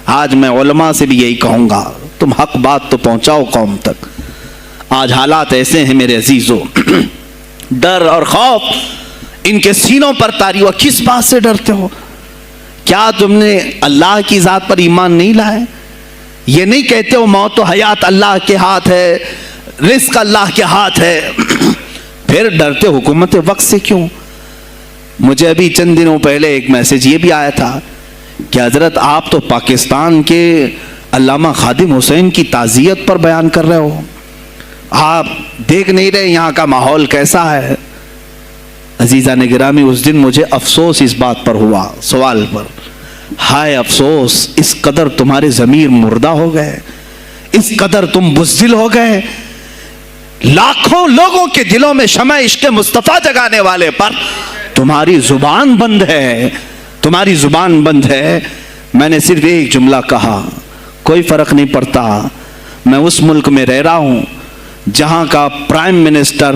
آج میں علماء سے بھی یہی کہوں گا، تم حق بات تو پہنچاؤ قوم تک۔ آج حالات ایسے ہیں میرے عزیزوں، ڈر اور خوف ان کے سینوں پر طاری ہوا۔ کس بات سے ڈرتے ہو؟ کیا تم نے اللہ کی ذات پر ایمان نہیں لائے؟ یہ نہیں کہتے ہو موت و حیات اللہ کے ہاتھ ہے، رزق اللہ کے ہاتھ ہے؟ پھر ڈرتے حکومت وقت سے کیوں؟ مجھے ابھی چند دنوں پہلے ایک میسج یہ بھی آیا تھا کہ حضرت آپ تو پاکستان کے علامہ خادم حسین کی تعزیت پر بیان کر رہے ہو، آپ دیکھ نہیں رہے یہاں کا ماحول کیسا ہے؟ عزیزان گرامی، اس دن مجھے افسوس اس بات پر ہوا، سوال پر، ہائے افسوس، اس قدر تمہارے ضمیر مردہ ہو گئے، اس قدر تم بزدل ہو گئے، لاکھوں لوگوں کے دلوں میں شمع عشق مصطفیٰ جگانے والے پر تمہاری زبان بند ہے، تمہاری زبان بند ہے۔ میں نے صرف ایک جملہ کہا، کوئی فرق نہیں پڑتا، میں اس ملک میں رہ رہا ہوں جہاں کا پرائم منسٹر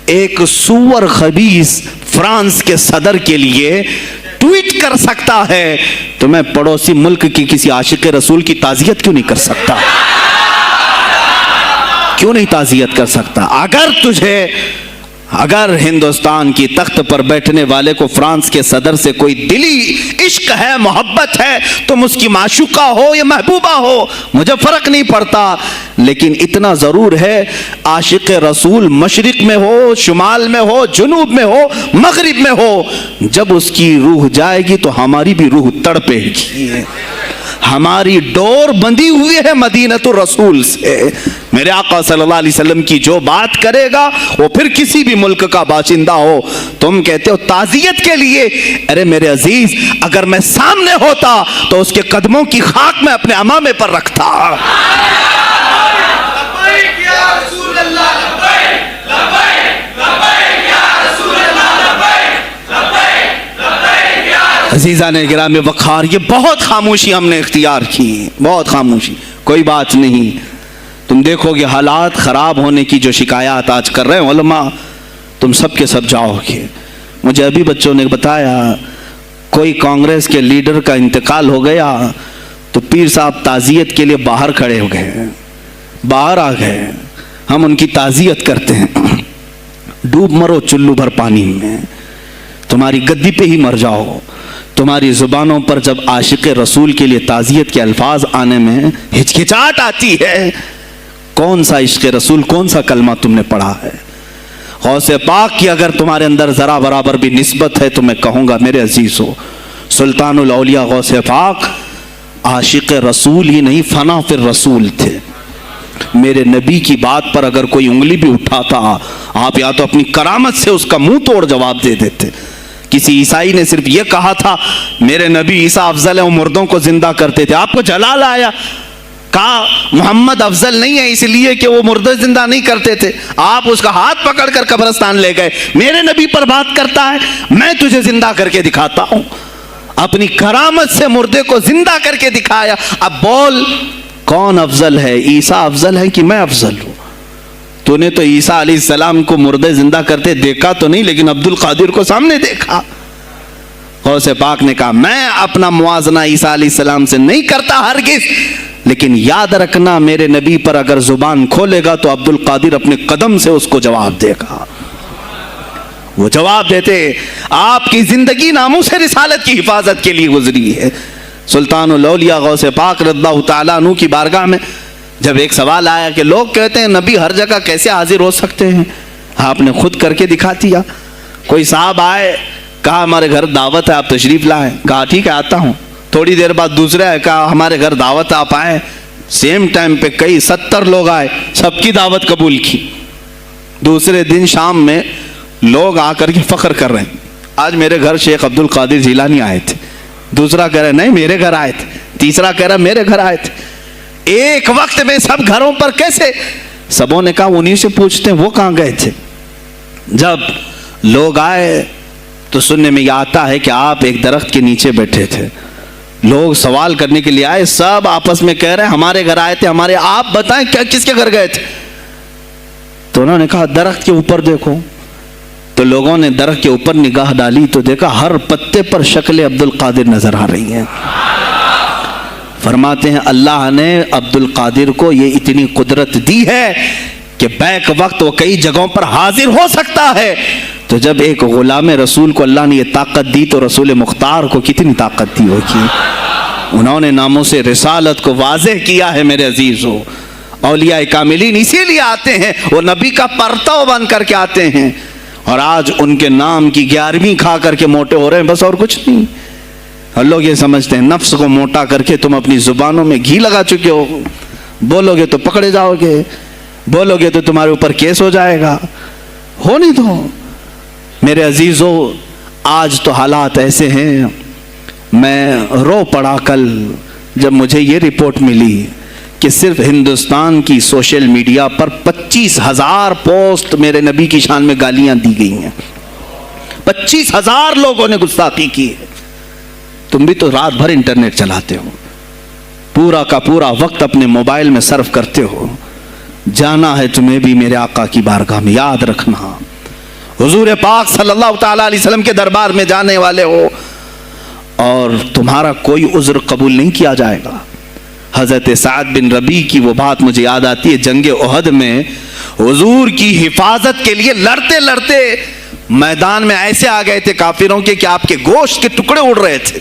ایک سور خبیث فرانس کے صدر کے لیے ٹویٹ کر سکتا ہے، تو میں پڑوسی ملک کی کسی عاشق رسول کی تعزیت کیوں نہیں کر سکتا؟ کیوں نہیں تعزیت کر سکتا؟ اگر ہندوستان کی تخت پر بیٹھنے والے کو فرانس کے صدر سے کوئی دلی عشق ہے، محبت ہے، تم اس کی معشوقہ ہو یا محبوبہ ہو، مجھے فرق نہیں پڑتا، لیکن اتنا ضرور ہے عاشق رسول مشرق میں ہو، شمال میں ہو، جنوب میں ہو، مغرب میں ہو، جب اس کی روح جائے گی تو ہماری بھی روح تڑپے گی۔ ہماری ڈور بندھی ہوئی ہے مدینۃ الرسول سے۔ میرے آقا صلی اللہ علیہ وسلم کی جو بات کرے گا وہ پھر کسی بھی ملک کا باشندہ ہو۔ تم کہتے ہو تعزیت کے لیے، ارے میرے عزیز، اگر میں سامنے ہوتا تو اس کے قدموں کی خاک میں اپنے امامے پر رکھتا۔ عزیزان گرامی وقار، یہ بہت خاموشی ہم نے اختیار کی، بہت خاموشی، کوئی بات نہیں۔ تم دیکھو گے حالات خراب ہونے کی جو شکایات آج کر رہے ہیں علماء، تم سب کے سب جاؤ گے۔ مجھے ابھی بچوں نے بتایا کوئی کانگریس کے لیڈر کا انتقال ہو گیا تو پیر صاحب تعزیت کے لیے باہر کھڑے ہو گئے، باہر آ گئے، ہم ان کی تعزیت کرتے ہیں۔ ڈوب مرو چلو بھر پانی میں، تمہاری گدی پہ ہی مر جاؤ۔ تمہاری زبانوں پر جب عاشق رسول کے لیے تعزیت کے الفاظ آنے میں ہچکچاہٹ آتی ہے، کون سا عشق رسول، کون سا کلمہ تم نے پڑھا ہے؟ غوث پاک کی اگر تمہارے اندر ذرا برابر بھی نسبت ہے تو میں کہوں گا میرے عزیزو، سلطان الاولیاء غوث پاک عاشق رسول ہی نہیں، فنا فی الرسول تھے۔ میرے نبی کی بات پر اگر کوئی انگلی بھی اٹھاتا، آپ یا تو اپنی کرامت سے اس کا منہ توڑ جواب دے دیتے۔ کسی عیسائی نے صرف یہ کہا تھا میرے نبی عیسیٰ افضل ہے، وہ مردوں کو زندہ کرتے تھے، آپ کو جلال آیا، کہا محمد افضل نہیں ہے اس لیے کہ وہ مردے زندہ نہیں کرتے تھے، آپ اس کا ہاتھ پکڑ کر قبرستان لے گئے۔ میرے نبی پر بات کرتا ہے، میں تجھے زندہ کر کے دکھاتا ہوں۔ اپنی کرامت سے مردے کو زندہ کر کے دکھایا۔ اب بول کون افضل ہے، عیسیٰ افضل ہے کہ میں افضل ہوں؟ تو نے تو عیسیٰ علیہ السلام کو مردے زندہ کرتے دیکھا تو نہیں، لیکن عبد القادر کو سامنے دیکھا۔ غوث پاک نے کہا میں اپنا موازنہ عیسیٰ علیہ السلام سے نہیں کرتا ہرگز، لیکن یاد رکھنا میرے نبی پر اگر زبان کھولے گا تو عبد القادر اپنے قدم سے اس کو جواب دے گا۔ وہ جواب دیتے، آپ کی زندگی ناموس رسالت کی حفاظت کے لیے گزری ہے۔ سلطان الاولیاء غوث پاک رضی اللہ تعالیٰ عنہ کی بارگاہ میں جب ایک سوال آیا کہ لوگ کہتے ہیں نبی ہر جگہ کیسے حاضر ہو سکتے ہیں، آپ نے خود کر کے دکھا دیا۔ کوئی صاحب آئے، کہا ہمارے گھر دعوت ہے آپ تشریف لائیں، کہا ٹھیک ہے آتا ہوں۔ تھوڑی دیر بعد دوسرے آئے، کہا ہمارے گھر دعوت ہے آپ آئیں۔ سیم ٹائم پہ کئی 70 لوگ آئے، سب کی دعوت قبول کی۔ دوسرے دن شام میں لوگ آ کر کے فخر کر رہے ہیں، آج میرے گھر شیخ عبد القادر جیلانی آئے تھے۔ دوسرا کہہ رہا نہیں میرے گھر آئے تھے، تیسرا کہہ رہا میرے گھر آئے تھے۔ ایک وقت میں سب گھروں پر کیسے؟ سبوں نے کہا انہی سے پوچھتے ہیں وہ کہاں گئے تھے۔ جب لوگ آئے تو سننے میں یہ آتا ہے کہ آپ ایک درخت کے نیچے بیٹھے تھے، لوگ سوال کرنے کے لیے آئے، سب آپس میں کہہ رہے ہیں ہمارے گھر آئے تھے، ہمارے، آپ بتائیں کیا کس کے گھر گئے تھے؟ تو انہوں نے کہا درخت کے اوپر دیکھو۔ تو لوگوں نے درخت کے اوپر نگاہ ڈالی تو دیکھا ہر پتے پر شکل عبد القادر نظر آ رہی ہے۔ فرماتے ہیں اللہ نے عبد القادر کو یہ اتنی قدرت دی ہے کہ بیک وقت وہ کئی جگہوں پر حاضر ہو سکتا ہے. تو جب ایک غلام رسول کو اللہ نے یہ طاقت دی تو رسول مختار کو کتنی طاقت دی ہوگی. انہوں نے ناموس رسالت کو واضح کیا ہے میرے عزیزو. اولیاء کاملین اسی لیے آتے ہیں, وہ نبی کا پرتو بن کر کے آتے ہیں, اور آج ان کے نام کی 11ویں کھا کر کے موٹے ہو رہے ہیں, بس اور کچھ نہیں. اور لوگ یہ سمجھتے ہیں نفس کو موٹا کر کے تم اپنی زبانوں میں گھی لگا چکے ہو, بولو گے تو پکڑے جاؤ گے, بولو گے تو تمہارے اوپر کیس ہو جائے گا. ہو نہیں دو میرے عزیزو. آج تو حالات ایسے ہیں, میں رو پڑا کل جب مجھے یہ رپورٹ ملی کہ صرف ہندوستان کی سوشل میڈیا پر 25,000 پوسٹ میرے نبی کی شان میں گالیاں دی گئی ہیں. 25,000 لوگوں نے گستاخی کی ہے. تم بھی تو رات بھر انٹرنیٹ چلاتے ہو, پورا کا پورا وقت اپنے موبائل میں صرف کرتے ہو. جانا ہے تمہیں بھی میرے آقا کی بارگاہ میں, یاد رکھنا حضور پاک صلی اللہ تعالی علیہ وسلم کے دربار میں جانے والے ہو اور تمہارا کوئی عذر قبول نہیں کیا جائے گا. حضرت سعد بن ربیع کی وہ بات مجھے یاد آتی ہے, جنگ احد میں حضور کی حفاظت کے لیے لڑتے لڑتے میدان میں ایسے آ گئے تھے کافروں کے کہ آپ کے گوشت کے ٹکڑے اڑ رہے تھے,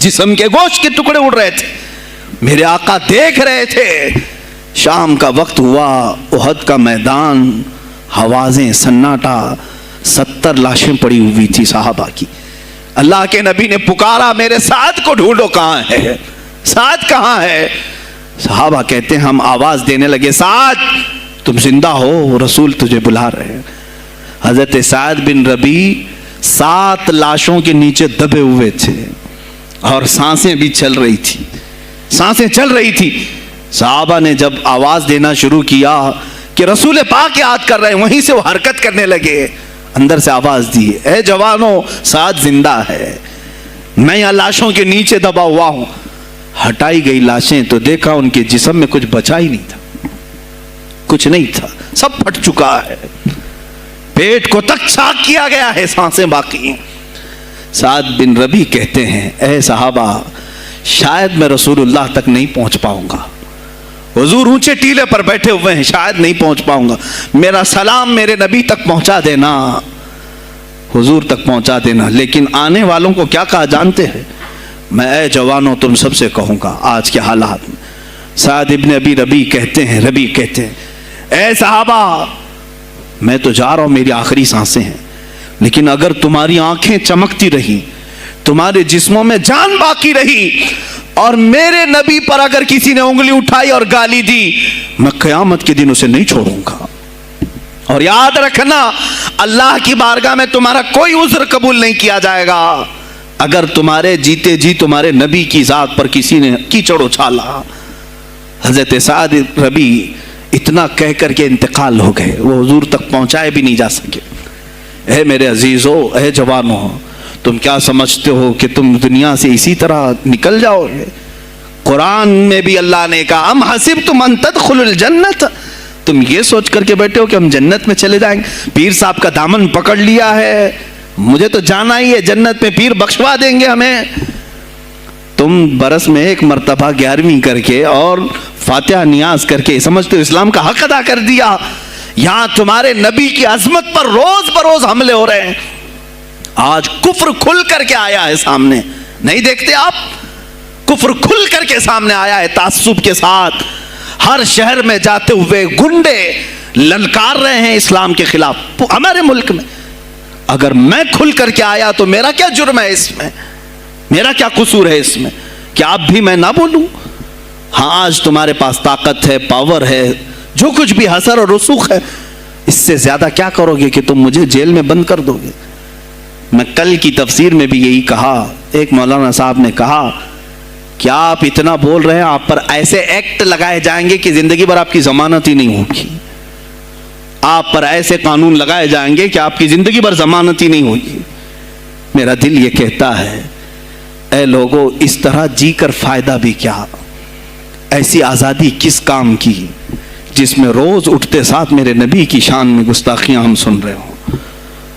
جسم کے گوشت کے ٹکڑے اڑ رہے تھے. میرے آقا دیکھ رہے تھے. شام کا وقت ہوا, احد کا میدان, ہوازیں, سناٹا, 70 لاشیں پڑی ہوئی تھی صحابہ کی. اللہ کے نبی نے پکارا میرے سعد کو ڈھونڈو, کہاں ہے سعد, کہاں ہے. صحابہ کہتے ہیں ہم آواز دینے لگے سعد تم زندہ ہو, رسول تجھے بلا رہے ہیں. حضرت سعد بن ربیع 7 لاشوں کے نیچے دبے ہوئے تھے اور سانسیں بھی چل رہی تھی, سانسیں چل رہی تھی. صحابہ نے جب آواز دینا شروع کیا کہ رسول پاک یاد کر رہے ہیں, وہیں سے وہ حرکت کرنے لگے. اندر سے آواز دی اے جوانوں سعد زندہ ہے, میں یہاں لاشوں کے نیچے دبا ہوا ہوں. ہٹائی گئی لاشیں تو دیکھا ان کے جسم میں کچھ بچا ہی نہیں تھا, کچھ نہیں تھا, سب پھٹ چکا ہے. پیٹ کو تک چاک کیا گیا ہے, سانسیں باقی ہیں. سعد بن ربیع کہتے ہیں اے صحابہ شاید میں رسول اللہ تک نہیں پہنچ پاؤں گا, حضور اونچے ٹیلے پر بیٹھے ہوئے ہیں, شاید نہیں پہنچ پاؤں گا. میرا سلام میرے نبی تک پہنچا دینا, حضور تک پہنچا دینا. لیکن آنے والوں کو کیا کہا جانتے ہیں, میں اے جوانوں تم سب سے کہوں گا آج کے حالات میں. سعد ابن ابی ربیع کہتے ہیں اے صحابہ میں تو جا رہا ہوں, میری آخری سانسیں ہیں, لیکن اگر تمہاری آنکھیں چمکتی رہی, تمہارے جسموں میں جان باقی رہی, اور میرے نبی پر اگر کسی نے انگلی اٹھائی اور گالی دی, میں قیامت کے دن اسے نہیں چھوڑوں گا. اور یاد رکھنا اللہ کی بارگاہ میں تمہارا کوئی عذر قبول نہیں کیا جائے گا اگر تمہارے جیتے جی تمہارے نبی کی ذات پر کسی نے کیچڑ اچھالا. حضرت سعد ربیع اتنا کہہ کر کے انتقال ہو گئے, وہ حضور تک پہنچائے بھی نہیں جا سکے. اے میرے عزیزو, اے جوانو, تم کیا سمجھتے ہو کہ تم دنیا سے اسی طرح نکل جاؤ گے؟ قرآن میں بھی اللہ نے کہا ام حسبتم ان تدخلوا الجنت, تم یہ سوچ کر کے بیٹھے ہو کہ ہم جنت میں چلے جائیں گے. پیر صاحب کا دامن پکڑ لیا ہے, مجھے تو جانا ہی ہے جنت میں, پیر بخشوا دیں گے ہمیں. تم برس میں 1 مرتبہ 11ویں کر کے اور فاتحہ نیاز کر کے سمجھتے ہو اسلام کا حق ادا کر دیا. یہاں تمہارے نبی کی عظمت پر روز بروز حملے ہو رہے ہیں. آج کفر کھل کر کے آیا ہے سامنے, نہیں دیکھتے آپ, کفر کھل کر کے سامنے آیا ہے تعصب کے ساتھ. ہر شہر میں جاتے ہوئے گنڈے للکار رہے ہیں اسلام کے خلاف ہمارے ملک میں. اگر میں کھل کر کے آیا تو میرا کیا جرم ہے اس میں, میرا کیا قصور ہے اس میں کہ آپ بھی میں نہ بولوں؟ ہاں آج تمہارے پاس طاقت ہے, پاور ہے, جو کچھ بھی حسر اور رسوخ ہے, اس سے زیادہ کیا کرو گے کہ تم مجھے جیل میں بند کر دو گے؟ میں کل کی تفسیر میں بھی یہی کہا, ایک مولانا صاحب نے کہا کیا آپ اتنا بول رہے ہیں, آپ پر ایسے ایکٹ لگائے جائیں گے کہ زندگی بھر آپ کی ضمانت ہی نہیں ہوگی. آپ پر ایسے قانون لگائے جائیں گے کہ آپ کی زندگی بھر ضمانت ہی نہیں ہوگی. میرا دل یہ کہتا ہے اے لوگوں, اس طرح جی کر فائدہ بھی کیا؟ ایسی آزادی کس کام کی جس میں روز اٹھتے ساتھ میرے نبی کی شان میں گستاخیاں ہم سن رہے ہوں,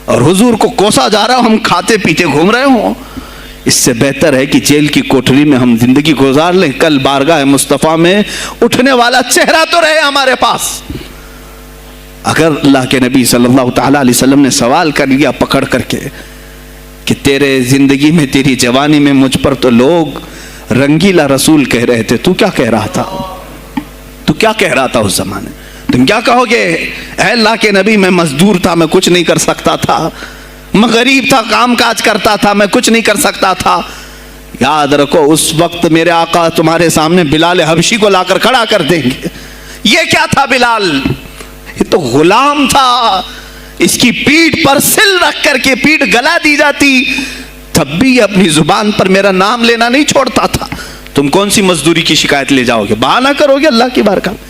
اور حضور کو کوسا جا رہا ہوں, ہم کھاتے پیتے گھوم رہے ہوں. اس سے بہتر ہے کہ جیل کی کوٹری میں ہم زندگی گزار لیں، کل بارگاہ مصطفیٰ میں اٹھنے والا چہرہ تو رہے ہمارے پاس۔ اگر اللہ کے نبی صلی اللہ تعالیٰ علیہ وسلم نے سوال کر لیا پکڑ کر کے کہ تیرے زندگی میں، تیری جوانی میں مجھ پر تو لوگ رنگیلا رسول کہہ رہے تھے، تو کیا کہہ رہا تھا؟ تو کیا کہہ رہا تھا اس زمانے؟ تم کیا کہو گے؟ اے اللہ کے نبی، میں مزدور تھا، میں کچھ نہیں کر سکتا تھا، میں غریب تھا، کام کاج کرتا تھا، میں کچھ نہیں کر سکتا تھا۔ یاد رکھو اس وقت میرے آقا تمہارے سامنے بلال حبشی کو لا کر کھڑا کر دیں گے۔ یہ کیا تھا بلال؟ یہ تو غلام تھا، اس کی پیٹھ پر سل رکھ کر کے پیٹھ گلا دی جاتی، تب بھی اپنی زبان پر میرا نام لینا نہیں چھوڑتا تھا۔ تم کون سی مزدوری کی شکایت لے جاؤ گے؟ بہانہ کرو گے اللہ کی بارگاہ میں،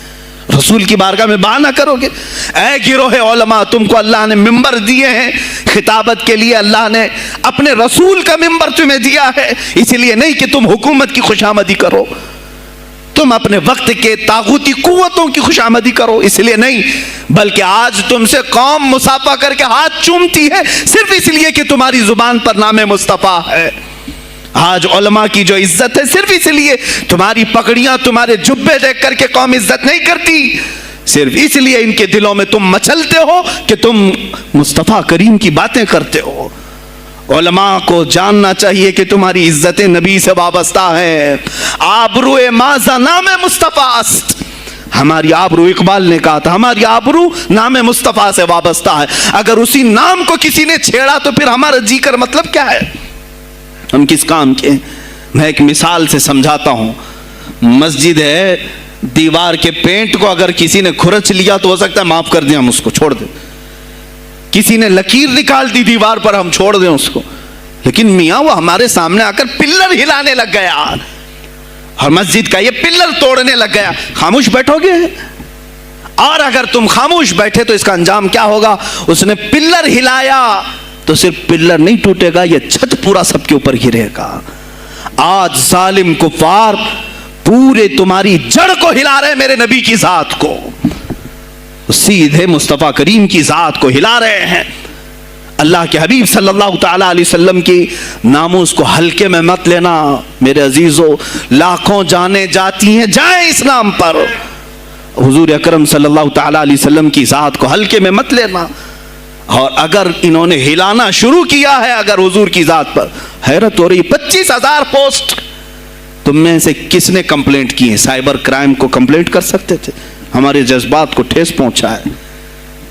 رسول کی بارگاہ میں بہانہ کرو گے؟ اے گروہ علماء، تم کو اللہ نے ممبر دیے ہیں خطابت کے لیے، اللہ نے اپنے رسول کا ممبر تمہیں دیا ہے، اس لیے نہیں کہ تم حکومت کی خوشامدی کرو، تم اپنے وقت کے طاغوتی قوتوں کی خوشامدی کرو، اس لیے نہیں، بلکہ آج تم سے قوم مصافحہ کر کے ہاتھ چومتی ہے صرف اس لیے کہ تمہاری زبان پر نام مصطفیٰ ہے۔ آج علماء کی جو عزت ہے صرف اس لیے، تمہاری پگڑیاں، تمہارے جبے دیکھ کر کے قوم عزت نہیں کرتی، صرف اس لیے ان کے دلوں میں تم مچلتے ہو کہ تم مصطفیٰ کریم کی باتیں کرتے ہو۔ علماء کو جاننا چاہیے کہ تمہاری عزت نبی سے وابستہ ہے۔ آبرو ماذا نام مصطفیٰ است، ہماری آبرو، اقبال نے کہا تھا، ہماری آبرو نام مصطفیٰ سے وابستہ ہے۔ اگر اسی نام کو کسی نے چھیڑا تو پھر ہمارا جی کر مطلب کیا ہے؟ ہم کس کام کے؟ میں ایک مثال سے سمجھاتا ہوں۔ مسجد ہے، دیوار کے پینٹ کو اگر کسی نے کھرچ لیا تو ہو سکتا ہے معاف کر دیں، ہم اس کو چھوڑ دیں۔ کسی نے لکیر نکال دی دیوار پر، ہم چھوڑ دیں اس کو، لیکن میاں وہ ہمارے سامنے آ کر پلر ہلانے لگ گیا اور مسجد کا یہ پلر توڑنے لگ گیا، خاموش بیٹھو گے؟ اور اگر تم خاموش بیٹھے تو اس کا انجام کیا ہوگا؟ اس نے پلر ہلایا تو صرف پلر نہیں ٹوٹے گا، یہ چھت پورا سب کے اوپر گرے گا۔ آج ظالم کفار پورے تمہاری جڑ کو ہلا رہے، میرے نبی کی ذات کو، سیدھے مصطفیٰ کریم کی ذات کو ہلا رہے ہیں۔ اللہ کے حبیب صلی اللہ تعالیٰ علیہ وسلم کی ناموس کو ہلکے میں مت لینا میرے عزیزو، لاکھوں جانیں جاتی ہیں، جائیں اسلام پر، حضور اکرم صلی اللہ تعالیٰ علیہ وسلم کی ذات کو ہلکے میں مت لینا۔ اور اگر انہوں نے ہلانا شروع کیا ہے اگر حضور کی ذات پر، حیرت ہو رہی، 25,000 پوسٹ تم میں سے کس نے کمپلینٹ کی ہے؟ سائبر کرائم کو کمپلینٹ کر سکتے تھے، ہمارے جذبات کو ٹھیس پہنچا ہے۔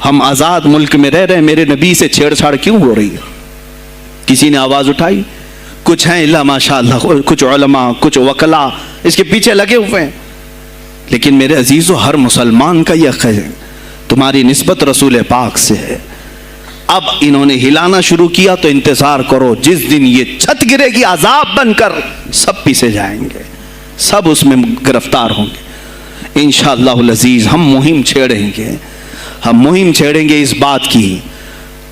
ہم آزاد ملک میں رہ رہے ہیں، میرے نبی سے چھیڑ چھاڑ کیوں ہو رہی ہے؟ کسی نے آواز اٹھائی؟ کچھ ہیں اللہ ماشاءاللہ، کچھ علماء، کچھ وکلا اس کے پیچھے لگے ہوئے ہیں، لیکن میرے عزیزو ہر مسلمان کا یہ ہے تمہاری نسبت رسول پاک سے ہے۔ اب انہوں نے ہلانا شروع کیا تو انتظار کرو، جس دن یہ چھت گرے گی عذاب بن کر سب پیچھے جائیں گے، سب اس میں گرفتار ہوں گے انشاءاللہ العزیز۔ ہم مہم چھیڑیں گے، ہم مہم چھیڑیں گے اس بات کی۔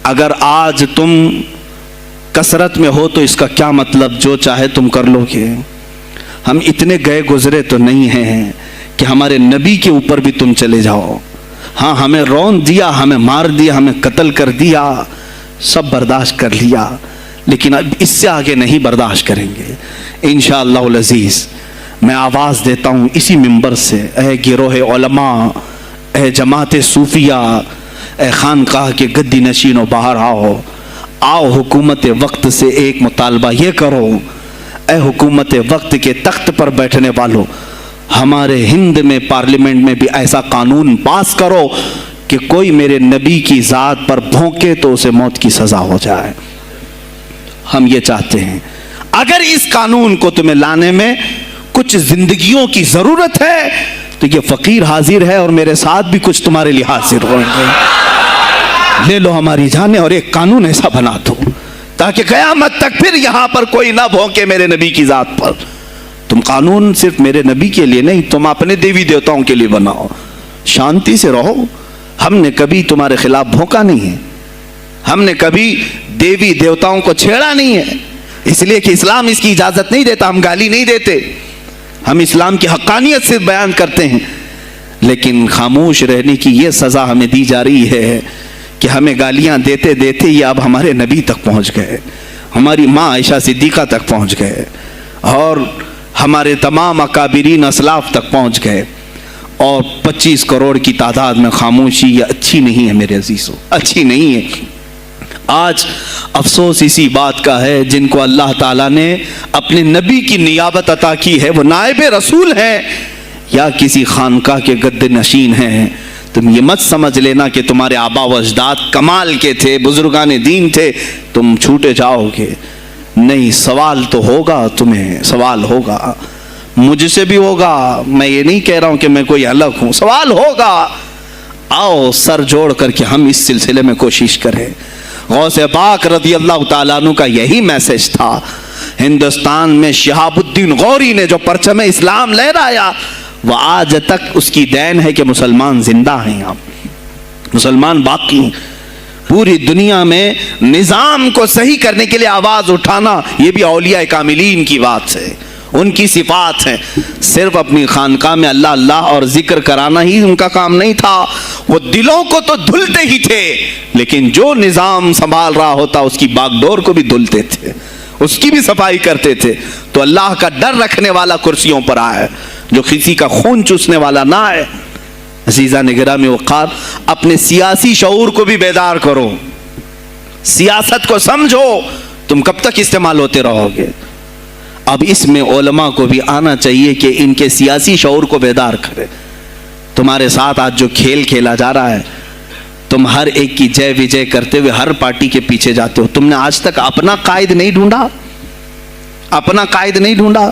اگر آج تم کثرت میں ہو تو اس کا کیا مطلب جو چاہے تم کر لو گے؟ ہم اتنے گئے گزرے تو نہیں ہیں کہ ہمارے نبی کے اوپر بھی تم چلے جاؤ۔ ہاں ہمیں رون دیا، ہمیں مار دیا، ہمیں قتل کر دیا، سب برداشت کر لیا، لیکن اب اس سے آگے نہیں برداشت کریں گے انشاءاللہ العزیز۔ میں آواز دیتا ہوں اسی منبر سے، اے گروہ علماء، اے جماعت صوفیہ، اے خانقاہ کے گدی نشینوں، باہر آؤ، آؤ حکومت وقت سے ایک مطالبہ یہ کرو، اے حکومت وقت کے تخت پر بیٹھنے والوں، ہمارے ہند میں پارلیمنٹ میں بھی ایسا قانون پاس کرو کہ کوئی میرے نبی کی ذات پر بھونکے تو اسے موت کی سزا ہو جائے۔ ہم یہ چاہتے ہیں۔ اگر اس قانون کو تمہیں لانے میں کچھ زندگیوں کی ضرورت ہے تو یہ فقیر حاضر ہے اور میرے ساتھ بھی کچھ تمہارے لیے حاضر ہوں گے، لے لو ہماری جانیں اور ایک قانون ایسا بنا دو تاکہ قیامت تک پھر یہاں پر کوئی نہ بھونکے میرے نبی کی ذات پر۔ تم قانون صرف میرے نبی کے لیے نہیں، تم اپنے دیوی دیوتاؤں کے لیے بناؤ، شانتی سے رہو۔ ہم نے کبھی تمہارے خلاف بھونکا نہیں ہے، ہم نے کبھی دیوی دیوتاؤں کو چھیڑا نہیں ہے، اس لیے کہ اسلام اس کی اجازت نہیں دیتا، ہم گالی نہیں دیتے، ہم اسلام کی حقانیت سے بیان کرتے ہیں، لیکن خاموش رہنے کی یہ سزا ہمیں دی جا رہی ہے کہ ہمیں گالیاں دیتے دیتے یہ اب ہمارے نبی تک پہنچ گئے۔ ہماری ماں عائشہ صدیقہ تک پہنچ گئے اور ہمارے تمام اکابرین اسلاف تک پہنچ گئے، اور 25 کروڑ کی تعداد میں خاموشی یہ اچھی نہیں ہے میرے عزیزو، اچھی نہیں ہے۔ آج افسوس اسی بات کا ہے جن کو اللہ تعالیٰ نے اپنے نبی کی نیابت عطا کی ہے، وہ نائب رسول ہیں یا کسی خانقاہ کے گدے نشین ہیں، تم یہ مت سمجھ لینا کہ تمہارے آبا و اجداد کمال کے تھے، بزرگان دین تھے، تم چھوٹے جاؤ گے۔ نہیں، سوال تو ہوگا، تمہیں سوال ہوگا، مجھ سے بھی ہوگا، میں یہ نہیں کہہ رہا ہوں کہ میں کوئی الگ ہوں، سوال ہوگا۔ آؤ سر جوڑ کر کے ہم اس سلسلے میں کوشش کریں۔ غوث پاک رضی اللہ تعالیٰ عنہ کا یہی میسج تھا۔ ہندوستان میں شہاب الدین غوری نے جو پرچم اسلام لہرایا، وہ آج تک اس کی دین ہے کہ مسلمان زندہ ہیں، اب مسلمان باقی ہیں۔ پوری دنیا میں نظام کو صحیح کرنے کے لیے آواز اٹھانا، یہ بھی اولیاء کاملین کی بات ہے، ان کی صفات ہیں۔ صرف اپنی خانقاہ میں اللہ اللہ اور ذکر کرانا ہی ان کا کام نہیں تھا، وہ دلوں کو تو دھلتے ہی تھے، لیکن جو نظام سنبھال رہا ہوتا اس کی باغ ڈور کو بھی دھلتے تھے، اس کی بھی صفائی کرتے تھے۔ تو اللہ کا ڈر رکھنے والا کرسیوں پر آئے، جو کسی کا خون چوسنے والا نہ آئے۔ عزیزان گرامی وقار، اپنے سیاسی شعور کو بھی بیدار کرو، سیاست کو سمجھو، تم کب تک استعمال ہوتے رہو گے؟ اب اس میں علماء کو بھی آنا چاہیے کہ ان کے سیاسی شعور کو بیدار کرے۔ تمہارے ساتھ آج جو کھیل کھیلا جا رہا ہے، تم ہر ایک کی جے وجے کرتے ہوئے ہر پارٹی کے پیچھے جاتے ہو، تم نے آج تک اپنا قائد نہیں ڈھونڈا، اپنا قائد نہیں ڈھونڈا۔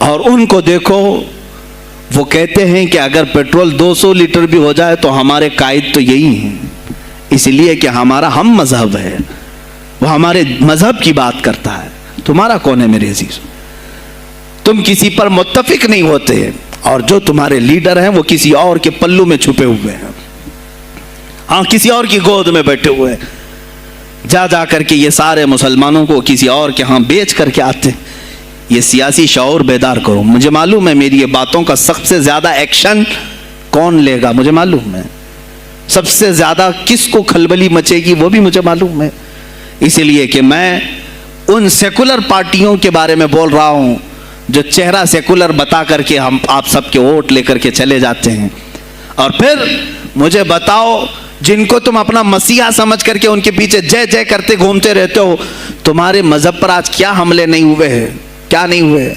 اور ان کو دیکھو، وہ کہتے ہیں کہ اگر پیٹرول 200 لیٹر بھی ہو جائے تو ہمارے قائد تو یہی ہیں، اس لیے کہ ہمارا ہم مذہب ہے، وہ ہمارے مذہب کی بات کرتا ہے۔ تمہارا کون ہے میرے عزیز؟ تم کسی پر متفق نہیں ہوتے، اور جو تمہارے لیڈر ہیں وہ کسی اور کے پلو میں چھپے ہوئے ہیں، ہاں کسی اور کی گود میں بیٹھے ہوئے ہیں، جا جا کر کے یہ سارے مسلمانوں کو کسی اور کے ہاں بیچ کر کے آتے ہیں۔ یہ سیاسی شعور بیدار کرو۔ مجھے معلوم ہے میری یہ باتوں کا سب سے زیادہ ایکشن کون لے گا، مجھے معلوم ہے، سب سے زیادہ کس کو کھلبلی مچے گی وہ بھی مجھے معلوم ہے، اسی لیے کہ میں ان سیکولر پارٹیوں کے بارے میں بول رہا ہوں جو چہرہ سیکولر بتا کر کے ہم آپ سب کے ووٹ لے کر کے چلے جاتے ہیں، اور پھر مجھے بتاؤ جن کو تم اپنا مسیحا سمجھ کر کے ان کے پیچھے جے جے کرتے گھومتے رہتے ہو، تمہارے مذہب پر آج کیا حملے نہیں ہوئے ہیں، کیا نہیں ہوئے؟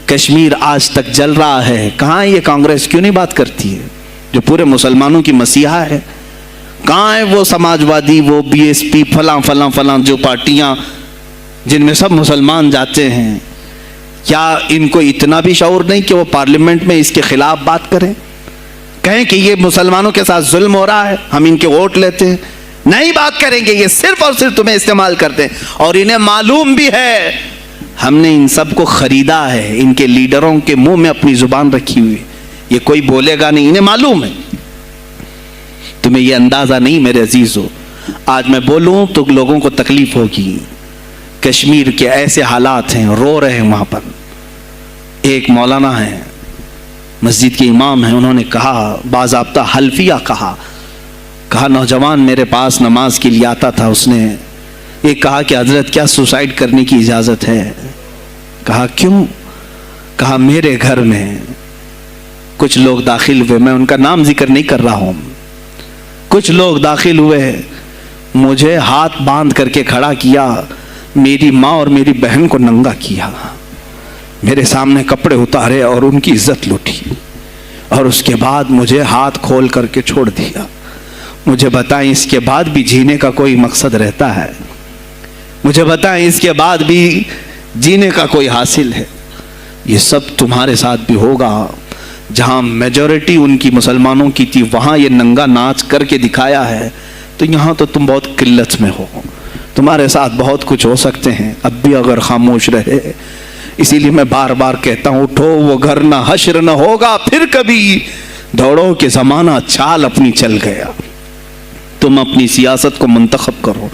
کشمیر آج تک جل رہا ہے، کہاں یہ کانگریس کیوں نہیں بات کرتی ہے جو پورے مسلمانوں کی مسیحا ہے؟ کہاں ہے وہ سماج وادی، وہ بی ایس پی، فلاں فلاں فلاں جو پارٹیاں جن میں سب مسلمان جاتے ہیں؟ کیا ان کو اتنا بھی شعور نہیں کہ وہ پارلیمنٹ میں اس کے خلاف بات کریں، کہیں کہ یہ مسلمانوں کے ساتھ ظلم ہو رہا ہے، ہم ان کے ووٹ لیتے ہیں؟ نہیں بات کریں گے، یہ صرف اور صرف تمہیں استعمال کرتے ہیں، اور انہیں معلوم بھی ہے ہم نے ان سب کو خریدا ہے، ان کے لیڈروں کے منہ میں اپنی زبان رکھی ہوئی، یہ کوئی بولے گا نہیں، انہیں معلوم ہے۔ تمہیں یہ اندازہ نہیں میرے عزیزو، آج میں بولوں تو لوگوں کو تکلیف ہوگی۔ کشمیر کے ایسے حالات ہیں، رو رہے ہیں وہاں پر۔ ایک مولانا ہیں، مسجد کے امام ہیں، انہوں نے کہا، باضابطہ حلفیہ کہا نوجوان میرے پاس نماز کے لیے آتا تھا، اس نے یہ کہا کہ حضرت کیا سوسائڈ کرنے کی اجازت ہے؟ کہا کیوں؟ کہا میرے گھر میں کچھ لوگ داخل ہوئے، میں ان کا نام ذکر نہیں کر رہا ہوں، کچھ لوگ داخل ہوئے، مجھے ہاتھ باندھ کر کے کھڑا کیا، میری ماں اور میری بہن کو ننگا کیا، میرے سامنے کپڑے اتارے اور ان کی عزت لوٹی، اور اس کے بعد مجھے ہاتھ کھول کر کے چھوڑ دیا۔ مجھے بتائیں اس کے بعد بھی جینے کا کوئی مقصد رہتا ہے؟ مجھے بتائیں اس کے بعد بھی جینے کا کوئی حاصل ہے؟ یہ سب تمہارے ساتھ بھی ہوگا۔ جہاں میجورٹی ان کی مسلمانوں کی تھی وہاں یہ ننگا ناچ کر کے دکھایا ہے، تو یہاں تو تم بہت قلت میں ہو، تمہارے ساتھ بہت کچھ ہو سکتے ہیں، اب بھی اگر خاموش رہے۔ اسی لیے میں بار بار کہتا ہوں، اٹھو وہ گھر نہ حشر نہ ہوگا پھر کبھی، دوڑو کہ زمانہ چال اپنی چل گیا۔ تم اپنی سیاست کو منتخب کرو،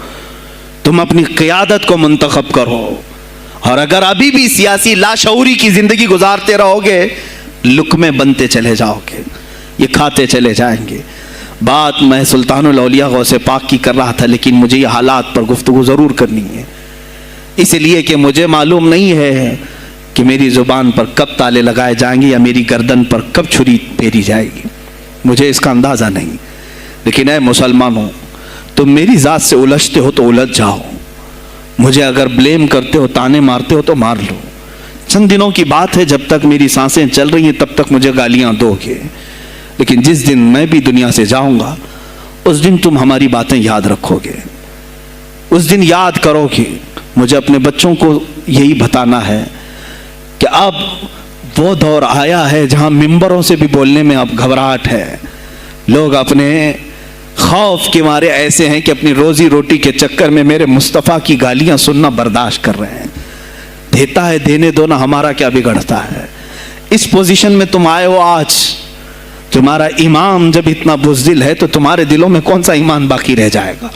تم اپنی قیادت کو منتخب کرو، اور اگر ابھی بھی سیاسی لاشعوری کی زندگی گزارتے رہو گے، لقمے بنتے چلے جاؤ گے، یہ کھاتے چلے جائیں گے۔ بات میں سلطان الاولیاء غوث پاک کی کر رہا تھا، لیکن مجھے یہ حالات پر گفتگو ضرور کرنی ہے، اس لیے کہ مجھے معلوم نہیں ہے کہ میری زبان پر کب تالے لگائے جائیں گے یا میری گردن پر کب چھری پھیری جائے گی، مجھے اس کا اندازہ نہیں۔ لیکن اے مسلمانوں، تم میری ذات سے الجھتے ہو تو الجھ جاؤ، مجھے اگر بلیم کرتے ہو، تانے مارتے ہو تو مار لو، چند دنوں کی بات ہے، جب تک میری سانسیں چل رہی ہیں تب تک مجھے گالیاں دو گے، لیکن جس دن میں بھی دنیا سے جاؤں گا اس دن تم ہماری باتیں یاد رکھو گے، اس دن یاد کرو گے۔ مجھے اپنے بچوں کو یہی بتانا ہے کہ اب وہ دور آیا ہے جہاں ممبروں سے بھی بولنے میں اب گھبراہٹ ہے، لوگ اپنے خوف کے مارے ایسے ہیں کہ اپنی روزی روٹی کے چکر میں میرے مصطفیٰ کی گالیاں سننا برداشت کر رہے ہیں۔ دیتا ہے، دینے دو نا، ہمارا کیا بگڑتا ہے؟ اس پوزیشن میں تم آئے ہو آج، تمہارا امام جب اتنا بزدل ہے تو تمہارے دلوں میں کون سا ایمان باقی رہ جائے گا؟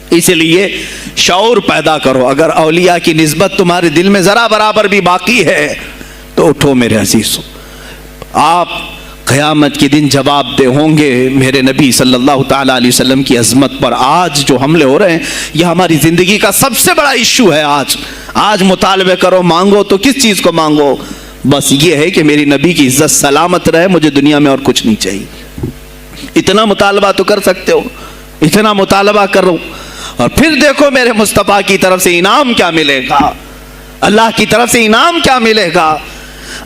اس لیے شعور پیدا کرو، اگر اولیاء کی نسبت تمہارے دل میں ذرا برابر بھی باقی ہے تو اٹھو میرے عزیزو، آپ قیامت کے دن جواب دہ ہوں گے میرے نبی صلی اللہ تعالیٰ علیہ وسلم کی عظمت پر۔ آج جو حملے ہو رہے ہیں یہ ہماری زندگی کا سب سے بڑا ایشو ہے۔ آج مطالبے کرو، مانگو تو کس چیز کو مانگو؟ بس یہ ہے کہ میری نبی کی عزت سلامت رہے، مجھے دنیا میں اور کچھ نہیں چاہیے۔ اتنا مطالبہ تو کر سکتے ہو، اتنا مطالبہ کرو، اور پھر دیکھو میرے مصطفیٰ کی طرف سے انعام کیا ملے گا، اللہ کی طرف سے انعام کیا ملے گا۔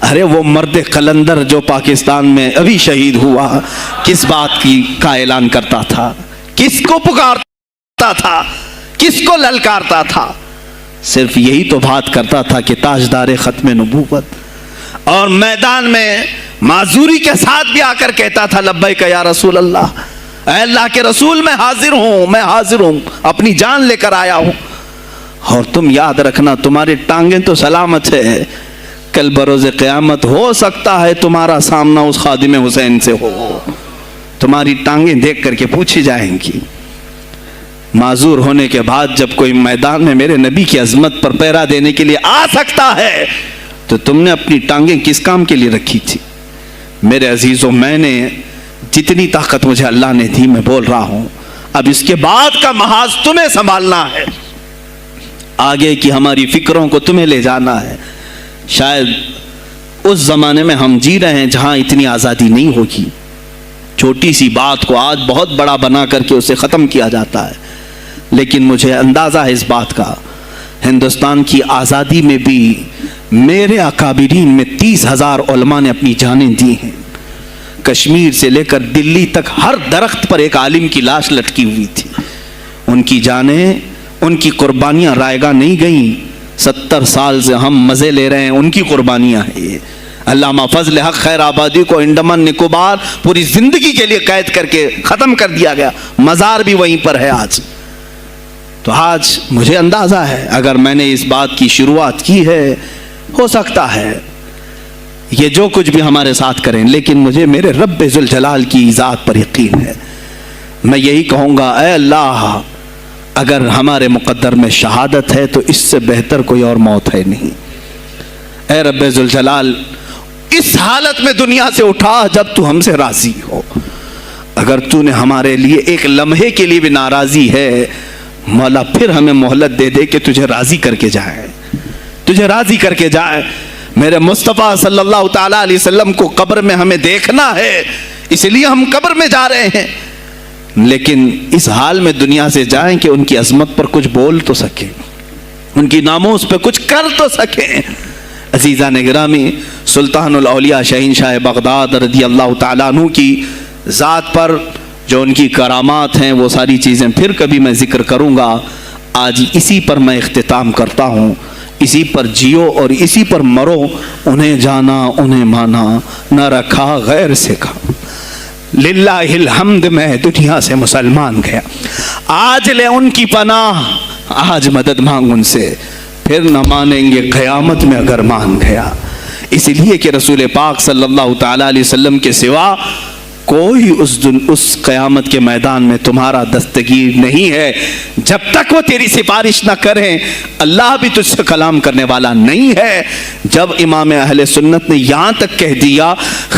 ارے وہ مرد قلندر جو پاکستان میں ابھی شہید ہوا، کس بات کا اعلان کرتا تھا، کس کو پکارتا تھا، کس کو للکارتا تھا؟ صرف یہی تو بات کرتا تھا کہ تاجدار ختم نبوت، اور میدان میں معذوری کے ساتھ بھی آ کر کہتا تھا لبیک یا رسول اللہ، اے اللہ کے رسول میں حاضر ہوں، میں حاضر ہوں، اپنی جان لے کر آیا ہوں۔ اور تم یاد رکھنا تمہاری ٹانگیں تو سلامت ہے، کل بروز قیامت ہو سکتا ہے تمہارا سامنا اس خادم حسین سے ہو، تمہاری ٹانگیں دیکھ کر کے پوچھی جائیں گی۔ معذور ہونے کے بعد جب کوئی میدان میں میرے نبی کی عظمت پر پہرا دینے کے لیے آ سکتا ہے تو تم نے اپنی ٹانگیں کس کام کے لیے رکھی تھی؟ میرے عزیزوں، میں نے جتنی طاقت مجھے اللہ نے دی میں بول رہا ہوں، اب اس کے بعد کا محاذ تمہیں سنبھالنا ہے، آگے کی ہماری فکروں کو تمہیں لے جانا ہے۔ شاید اس زمانے میں ہم جی رہے ہیں جہاں اتنی آزادی نہیں ہوگی، چھوٹی سی بات کو آج بہت بڑا بنا کر کے اسے ختم کیا جاتا ہے، لیکن مجھے اندازہ ہے اس بات کا، ہندوستان کی آزادی میں بھی میرے اکابرین میں 30,000 علماء نے اپنی جانیں دی ہیں۔ کشمیر سے لے کر دلی تک ہر درخت پر ایک عالم کی لاش لٹکی ہوئی تھی، ان کی جانیں، ان کی قربانیاں رائیگاں نہیں گئیں۔ 70 سال سے ہم مزے لے رہے ہیں، ان کی قربانیاں ہیں یہ۔ علامہ فضل حق خیر آبادی کو انڈمان نکوبار پوری زندگی کے لیے قید کر کے ختم کر دیا گیا، مزار بھی وہیں پر ہے آج۔ تو آج مجھے اندازہ ہے اگر میں نے اس بات کی شروعات کی ہے، ہو سکتا ہے یہ جو کچھ بھی ہمارے ساتھ کریں، لیکن مجھے میرے رب ذوالجلال کی ذات پر یقین ہے۔ میں یہی کہوں گا، اے اللہ، اگر ہمارے مقدر میں شہادت ہے تو اس سے بہتر کوئی اور موت ہے نہیں۔ اے رب ذوالجلال، اس حالت میں دنیا سے اٹھا جب تو ہم سے راضی ہو۔ اگر تو نے ہمارے لیے ایک لمحے کے لیے بھی ناراضی ہے، مولا پھر ہمیں مہلت دے دے کہ تجھے راضی کر کے جائے، تجھے راضی کر کے جائے۔ میرے مصطفیٰ صلی اللہ تعالیٰ علیہ وسلم کو قبر میں ہمیں دیکھنا ہے، اس لیے ہم قبر میں جا رہے ہیں، لیکن اس حال میں دنیا سے جائیں کہ ان کی عظمت پر کچھ بول تو سکیں، ان کی ناموس پہ کچھ کر تو سکیں۔ عزیزان گرامی، سلطان الاولیاء شہنشاہ بغداد رضی اللہ تعالیٰ عنہ کی ذات پر جو ان کی کرامات ہیں وہ ساری چیزیں پھر کبھی میں ذکر کروں گا۔ آج اسی پر میں اختتام کرتا ہوں، اسی پر جیو اور اسی پر مرو، انہیں جانا انہیں مانا، نہ رکھا غیر سے کھا، للہ الحمد میں دنیا سے مسلمان گیا۔ آج لے ان کی پناہ، آج مدد مانگ ان سے، پھر نہ مانیں گے قیامت میں اگر مان گیا۔ اس لیے کہ رسول پاک صلی اللہ تعالیٰ علیہ وسلم کے سوا کوئی اس قیامت کے میدان میں تمہارا دستگیر نہیں ہے۔ جب تک وہ تیری سفارش نہ کریں، اللہ بھی تجھ سے کلام کرنے والا نہیں ہے۔ جب امام اہل سنت نے یہاں تک کہہ دیا